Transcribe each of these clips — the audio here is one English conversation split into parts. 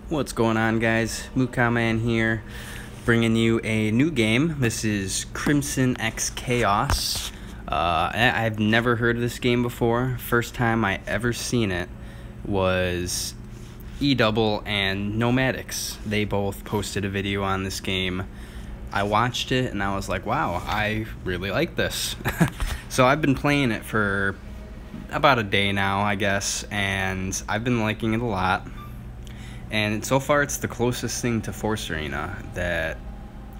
What's going on, guys? Mukaman here, bringing you a new game. This is Crimson X Chaos. I've never heard of this game before. First time I ever seen it was E-Double and Nomadics. They both posted a video on this game. I watched it and I was like, wow, I really like this. So I've been playing it for about a day now, I guess, and I've been liking it a lot. And so far, it's the closest thing to Force Arena that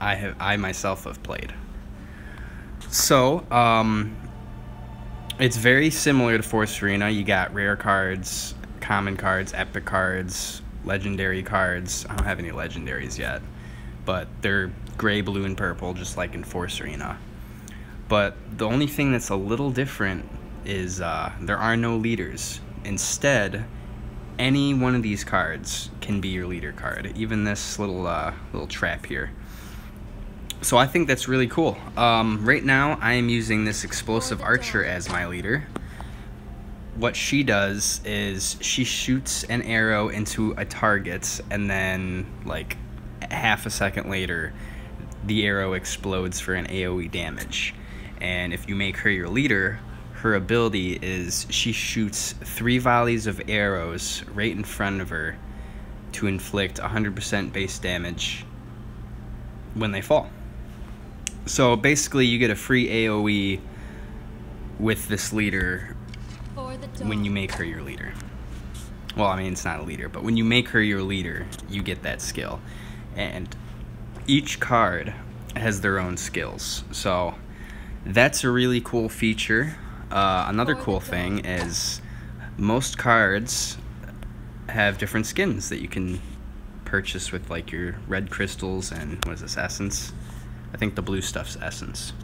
I myself have played. So, it's very similar to Force Arena. You got rare cards, common cards, epic cards, legendary cards. I don't have any legendaries yet, but they're gray, blue, and purple, just like in Force Arena. But the only thing that's a little different is there are no leaders. Instead, any one of these cards can be your leader card, even this little trap here. So I think that's really cool. Right now I am using this Explosive Archer as my leader. What she does is she shoots an arrow into a target, and then like half a second later the arrow explodes for an AoE damage. And if you make her your leader, her ability is she shoots 3 volleys of arrows right in front of her to inflict 100% base damage when they fall. So basically you get a free AoE with this leader when you make her your leader. Well, I mean, it's not a leader, but when you make her your leader, you get that skill. And each card has their own skills. So that's a really cool feature. Another cool thing is most cards have different skins that you can purchase with like your red crystals and what is this, essence? I think the blue stuff's essence.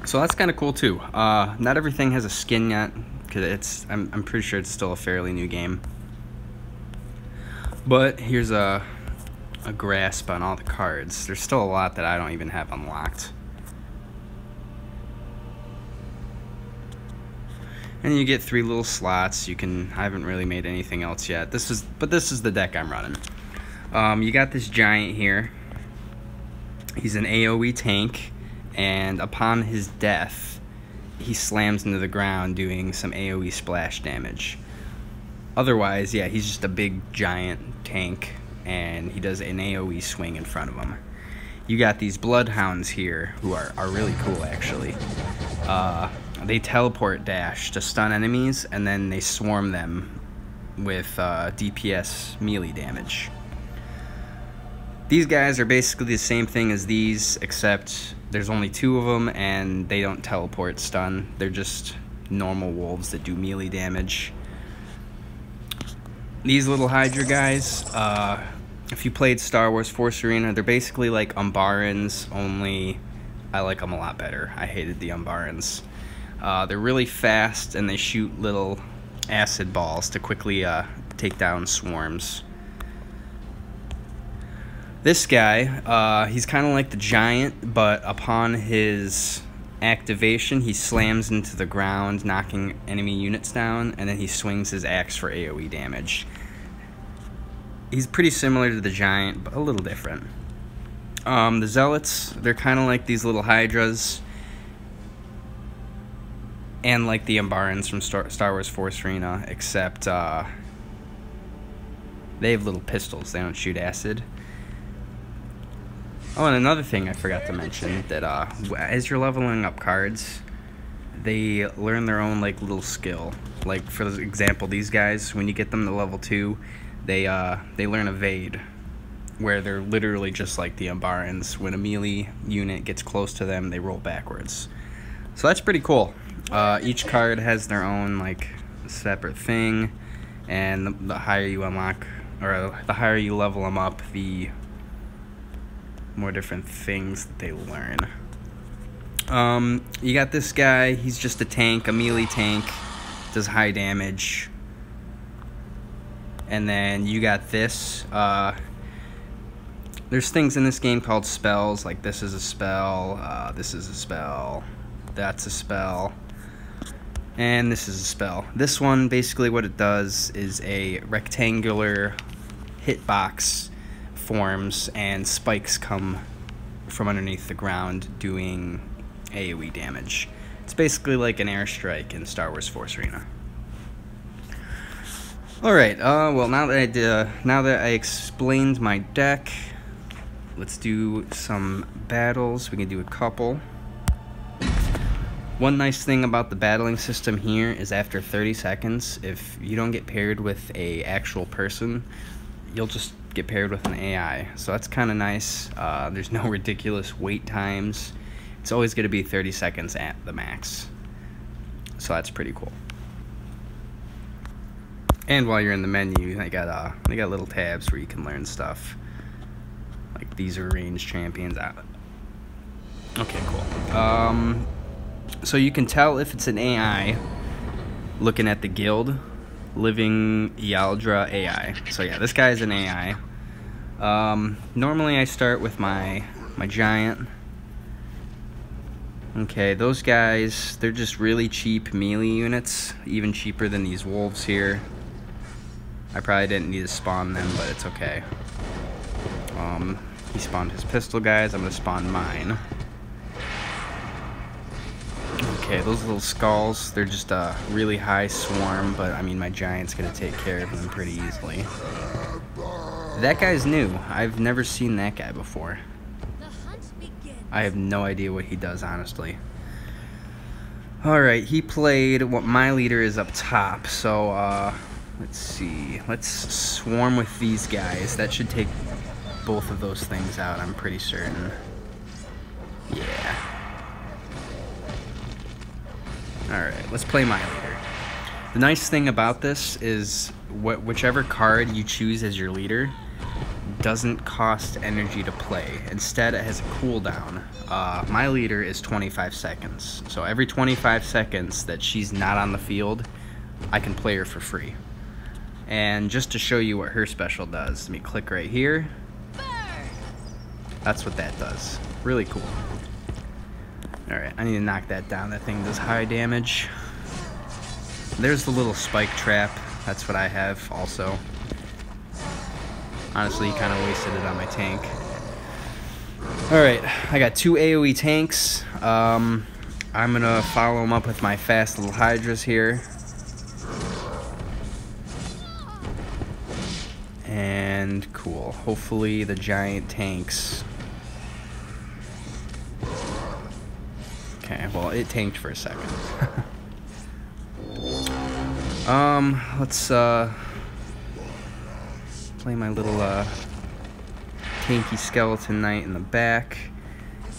So that's kind of cool too. Not everything has a skin yet because I'm pretty sure it's still a fairly new game. But here's a grasp on all the cards. There's still a lot that I don't even have unlocked. And you get 3 little slots. I haven't really made anything else yet. This is the deck I'm running. You got this giant here. He's an AoE tank, and upon his death, he slams into the ground doing some AoE splash damage. Otherwise, yeah, he's just a big giant tank, and he does an AoE swing in front of him. You got these Bloodhounds here, who are really cool, actually. They teleport dash to stun enemies, and then they swarm them with DPS melee damage. These guys are basically the same thing as these, except there's only 2 of them, and they don't teleport stun. They're just normal wolves that do melee damage. These little Hydra guys, if you played Star Wars Force Arena, they're basically like Umbarans, only I like them a lot better. I hated the Umbarans. They're really fast, and they shoot little acid balls to quickly take down swarms. This guy, he's kind of like the giant, but upon his activation, he slams into the ground, knocking enemy units down, and then he swings his axe for AoE damage. He's pretty similar to the giant, but a little different. The Zealots, they're kind of like these little Hydras, and like the Umbarans from Star Wars Force Arena, except they have little pistols. They don't shoot acid. Oh, and another thing I forgot to mention, that as you're leveling up cards, they learn their own like little skill. Like, for example, these guys, when you get them to level 2, they learn Evade, where they're literally just like the Umbarans. When a melee unit gets close to them, they roll backwards. So that's pretty cool. Each card has their own like separate thing, and the higher you unlock, or the higher you level them up, the more different things that they learn. You got this guy. He's just a tank, a melee tank, does high damage. And then you got this. There's things in this game called spells. Like this is a spell. This is a spell. That's a spell. And this is a spell. This one, basically what it does is a rectangular hitbox forms and spikes come from underneath the ground doing AoE damage. It's basically like an airstrike in Star Wars Force Arena. Alright, well, now that I explained my deck, let's do some battles. We can do a couple. One nice thing about the battling system here is after 30 seconds, if you don't get paired with a actual person, you'll just get paired with an AI. So that's kind of nice. There's no ridiculous wait times. It's always going to be 30 seconds at the max. So that's pretty cool. And while you're in the menu, they got little tabs where you can learn stuff. Like these are ranged champions. Okay, cool. So you can tell if it's an AI looking at the guild, Living Yaldra AI. So yeah, this guy's an AI. Normally I start with my giant. Okay, those guys, they're just really cheap melee units, even cheaper than these wolves here. I probably didn't need to spawn them, but it's okay. He spawned his pistol guys, I'm gonna spawn mine. Okay, those little skulls, they're just a really high swarm, but I mean my giant's gonna take care of them pretty easily. That guy's new. I've never seen that guy before. I have no idea what he does, honestly. Alright, he played what my leader is up top, so let's see. Let's swarm with these guys. That should take both of those things out, I'm pretty certain. Yeah. Alright, let's play my leader. The nice thing about this is whichever card you choose as your leader doesn't cost energy to play. Instead, it has a cooldown. My leader is 25 seconds. So every 25 seconds that she's not on the field, I can play her for free. And just to show you what her special does, let me click right here. That's what that does. Really cool. Alright, I need to knock that down. That thing does high damage. There's the little spike trap. That's what I have also. Honestly, kind of wasted it on my tank. Alright, I got 2 AoE tanks. I'm gonna follow them up with my fast little Hydras here. And cool. Hopefully the giant tanks. Okay, well, it tanked for a second. Let's play my little tanky skeleton knight in the back,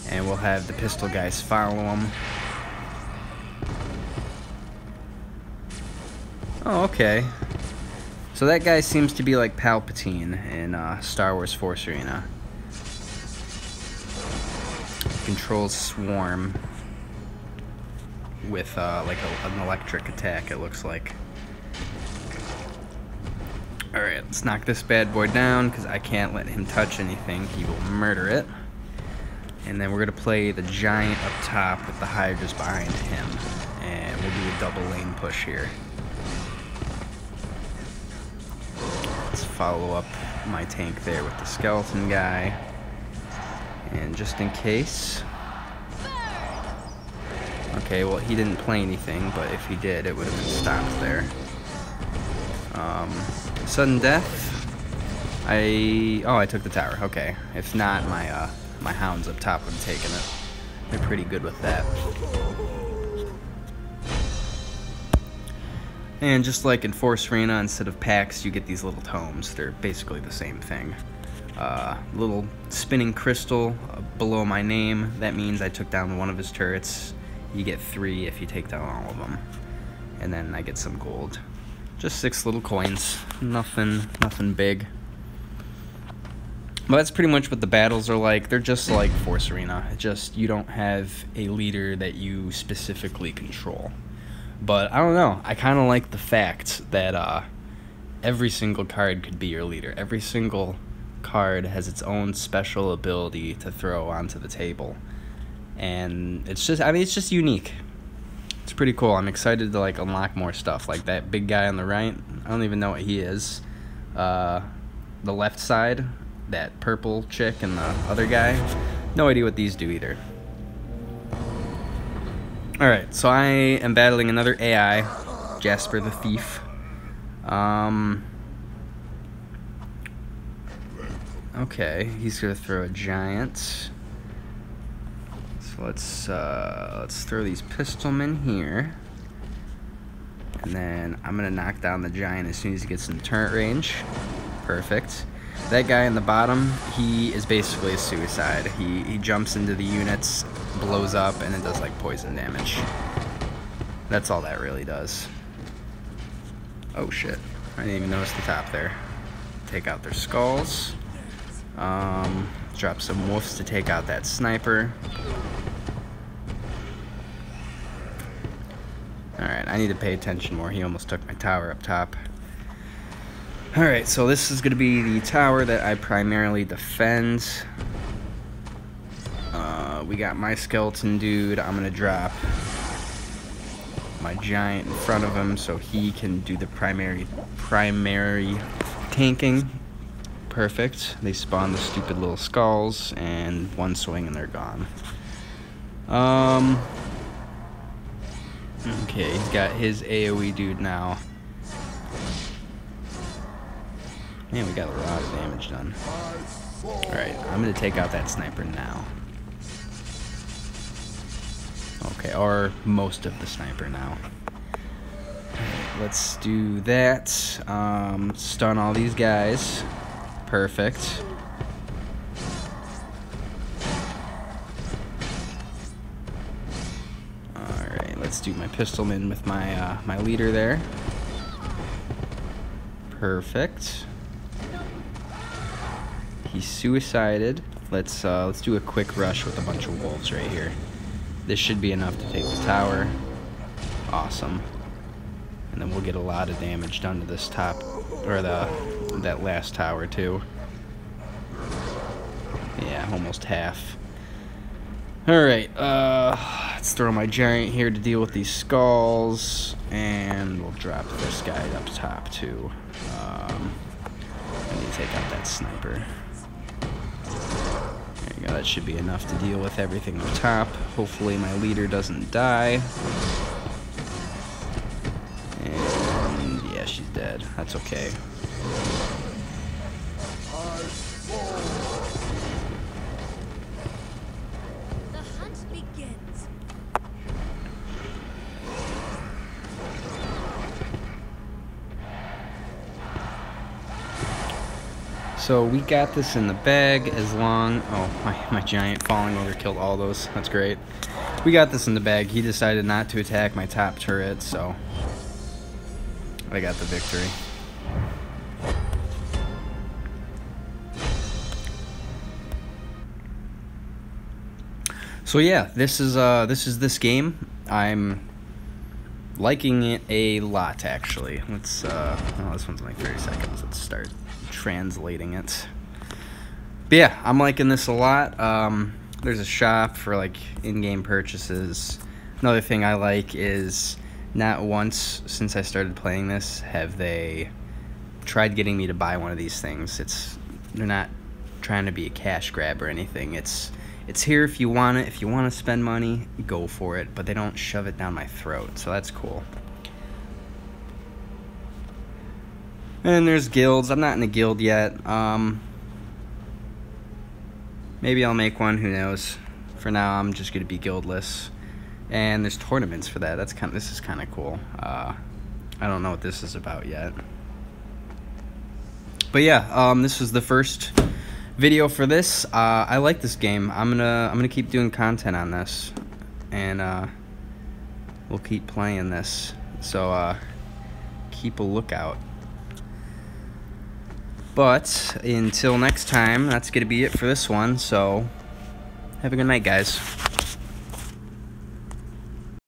and we'll have the pistol guys follow him. Oh, okay. So that guy seems to be like Palpatine in Star Wars Force Arena. Controls swarm with like an electric attack, it looks like. Alright, let's knock this bad boy down, because I can't let him touch anything. He will murder it. And then we're going to play the giant up top with the Hydras behind him. And we'll do a double lane push here. Let's follow up my tank there with the skeleton guy. And just in case... Okay, well, he didn't play anything, but if he did, it would have been stopped there. Sudden death. I took the tower. Okay. If not, my hounds up top would have taken it. They're pretty good with that. And just like in Force Arena, instead of packs, you get these little tomes. They're basically the same thing. Little spinning crystal below my name. That means I took down one of his turrets. You get 3 if you take down all of them. And then I get some gold. Just 6 little coins. Nothing big. But that's pretty much what the battles are like. They're just like Force Arena. It's just you don't have a leader that you specifically control. But I don't know. I kind of like the fact that every single card could be your leader. Every single card has its own special ability to throw onto the table. And it's just, I mean, it's just unique. It's pretty cool. I'm excited to like unlock more stuff. Like that big guy on the right. I don't even know what he is. the left side, that purple chick and the other guy. No idea what these do either. Alright, so I am battling another AI, Jasper the Thief. Okay, he's gonna throw a giant. So let's throw these pistolmen here. And then I'm gonna knock down the giant as soon as he gets in turret range. Perfect. That guy in the bottom, he is basically a suicide. He jumps into the units, blows up, and it does like poison damage. That's all that really does. Oh shit, I didn't even notice the top there. Take out their skulls. Drop some wolves to take out that sniper. Alright, I need to pay attention more. He almost took my tower up top. Alright, so this is going to be the tower that I primarily defend. We got my skeleton dude. I'm going to drop my giant in front of him so he can do the primary tanking. Perfect. They spawn the stupid little skulls, and one swing and they're gone. Okay, he's got his AoE dude now. Man, we got a lot of damage done. Alright, I'm gonna take out that sniper now. Okay, or most of the sniper now. Alright, let's do that. Stun all these guys. Perfect. Alright, let's do my pistolman with my my leader there. Perfect. He suicided. Let's do a quick rush with a bunch of wolves right here. This should be enough to take the tower. Awesome. And then we'll get a lot of damage done to this top, or that last tower too. Yeah, almost half. Alright, let's throw my giant here to deal with these skulls, and we'll drop this guy up top too. I need to take out that sniper. There you go, that should be enough to deal with everything up top. Hopefully my leader doesn't die. And yeah, she's dead. That's okay. The hunt begins. So we got this in the bag as long... Oh, my giant falling over killed all those. That's great. We got this in the bag. He decided not to attack my top turret, so I got the victory. So yeah, this is this game. I'm liking it a lot, actually. Let's oh, this one's like 30 seconds. Let's start translating it. But yeah, I'm liking this a lot. There's a shop for like in-game purchases. Another thing I like is not once since I started playing this have they tried getting me to buy one of these things. They're not trying to be a cash grab or anything. It's here if you want it. If you want to spend money, go for it. But they don't shove it down my throat, so that's cool. And there's guilds. I'm not in a guild yet. Maybe I'll make one. Who knows? For now, I'm just gonna be guildless. And there's tournaments for that. This is kind of cool. I don't know what this is about yet. But yeah, this was the first video for this. I like this game. I'm gonna keep doing content on this, and we'll keep playing this. So keep a lookout. But until next time, that's gonna be it for this one. So have a good night, guys.